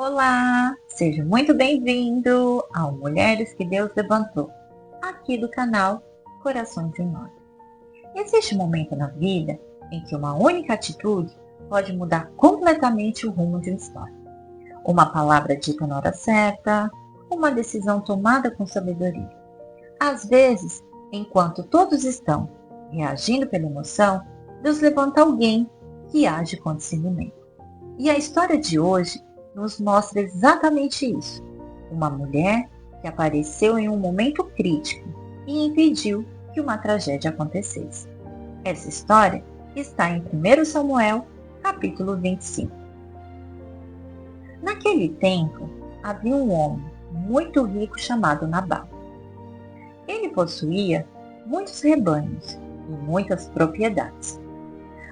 Olá, seja muito bem-vindo ao Mulheres que Deus Levantou, aqui do canal Corações em Ordem. Existe um momento na vida em que uma única atitude pode mudar completamente o rumo de uma história. Uma palavra dita na hora certa, uma decisão tomada com sabedoria. Às vezes, enquanto todos estão reagindo pela emoção, Deus levanta alguém que age com discernimento. E a história de hoje nos mostra exatamente isso. Uma mulher que apareceu em um momento crítico e impediu que uma tragédia acontecesse. Essa história está em 1 Samuel, capítulo 25. Naquele tempo, havia um homem muito rico chamado Nabal. Ele possuía muitos rebanhos e muitas propriedades.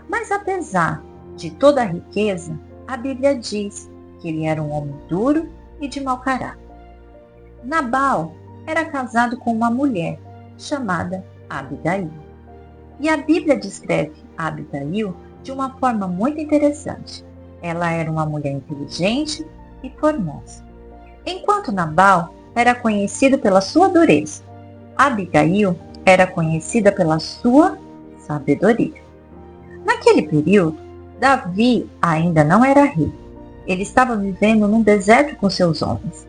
Mas apesar de toda a riqueza, a Bíblia diz que ele era um homem duro e de mau caráter. Nabal era casado com uma mulher chamada Abigail. E a Bíblia descreve Abigail de uma forma muito interessante. Ela era uma mulher inteligente e formosa. Enquanto Nabal era conhecido pela sua dureza, Abigail era conhecida pela sua sabedoria. Naquele período, Davi ainda não era rei. Ele estava vivendo num deserto com seus homens.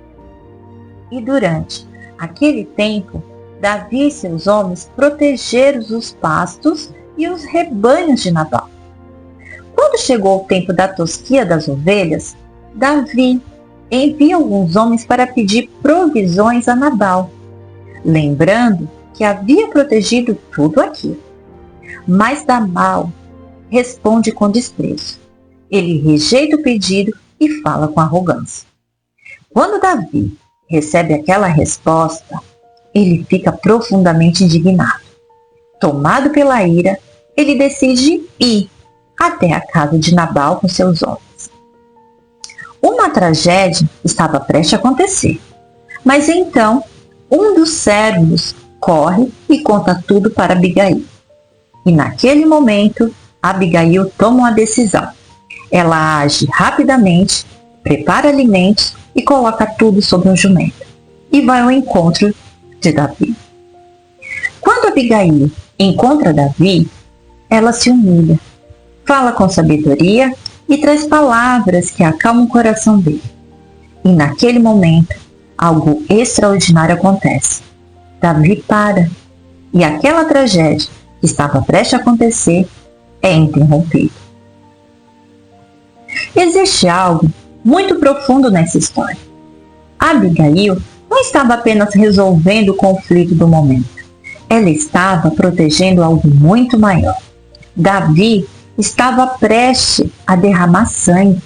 E durante aquele tempo, Davi e seus homens protegeram os pastos e os rebanhos de Nabal. Quando chegou o tempo da tosquia das ovelhas, Davi envia alguns homens para pedir provisões a Nabal, lembrando que havia protegido tudo aquilo. Mas Nabal responde com desprezo. Ele rejeita o pedido e fala com arrogância. Quando Davi recebe aquela resposta, ele fica profundamente indignado. Tomado pela ira, ele decide ir até a casa de Nabal com seus homens. Uma tragédia estava prestes a acontecer, mas então um dos servos corre e conta tudo para Abigail. E naquele momento, Abigail toma uma decisão. Ela age rapidamente, prepara alimentos e coloca tudo sobre um jumento. E vai ao encontro de Davi. Quando Abigail encontra Davi, ela se humilha, fala com sabedoria e traz palavras que acalmam o coração dele. E naquele momento, algo extraordinário acontece. Davi para e aquela tragédia que estava prestes a acontecer é interrompida. Existe algo muito profundo nessa história. Abigail não estava apenas resolvendo o conflito do momento. Ela estava protegendo algo muito maior. Davi estava prestes a derramar sangue.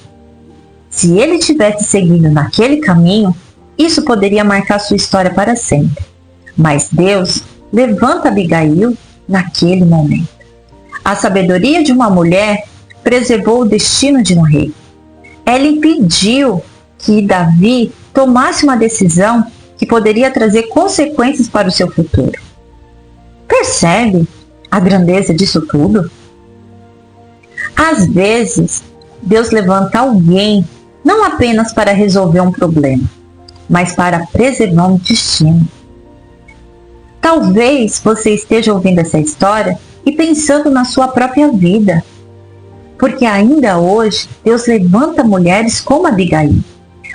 Se ele tivesse seguido naquele caminho, isso poderia marcar sua história para sempre. Mas Deus levanta Abigail naquele momento. A sabedoria de uma mulher preservou o destino de um rei. Ela impediu que Davi tomasse uma decisão que poderia trazer consequências para o seu futuro. Percebe a grandeza disso tudo? Às vezes, Deus levanta alguém não apenas para resolver um problema, mas para preservar um destino. Talvez você esteja ouvindo essa história e pensando na sua própria vida. Porque ainda hoje, Deus levanta mulheres como Abigail.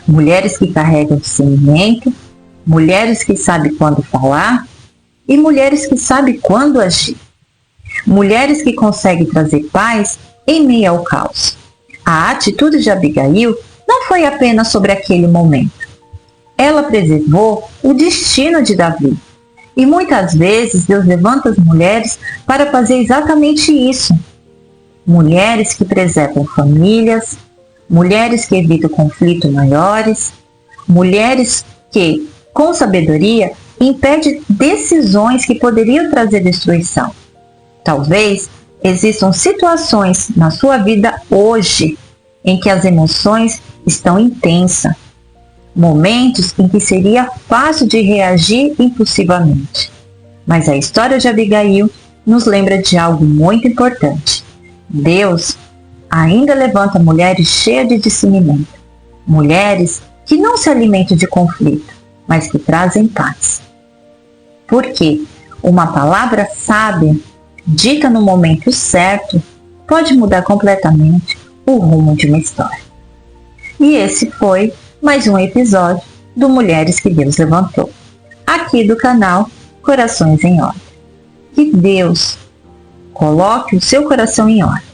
Mulheres que carregam discernimento, mulheres que sabem quando falar e mulheres que sabem quando agir. Mulheres que conseguem trazer paz em meio ao caos. A atitude de Abigail não foi apenas sobre aquele momento. Ela preservou o destino de Davi. E muitas vezes Deus levanta as mulheres para fazer exatamente isso. Mulheres que preservam famílias, mulheres que evitam conflitos maiores, mulheres que, com sabedoria, impedem decisões que poderiam trazer destruição. Talvez existam situações na sua vida hoje em que as emoções estão intensas. Momentos em que seria fácil de reagir impulsivamente. Mas a história de Abigail nos lembra de algo muito importante. Deus ainda levanta mulheres cheias de discernimento, Mulheres que não se alimentam de conflito, mas que trazem paz. Porque uma palavra sábia, dita no momento certo, pode mudar completamente o rumo de uma história. E esse foi mais um episódio do Mulheres que Deus Levantou, aqui do canal Corações em Ordem. Que Deus coloque o seu coração em ordem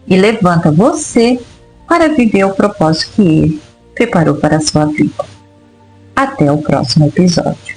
e levanta você para viver o propósito que Ele preparou para a sua vida. Até o próximo episódio.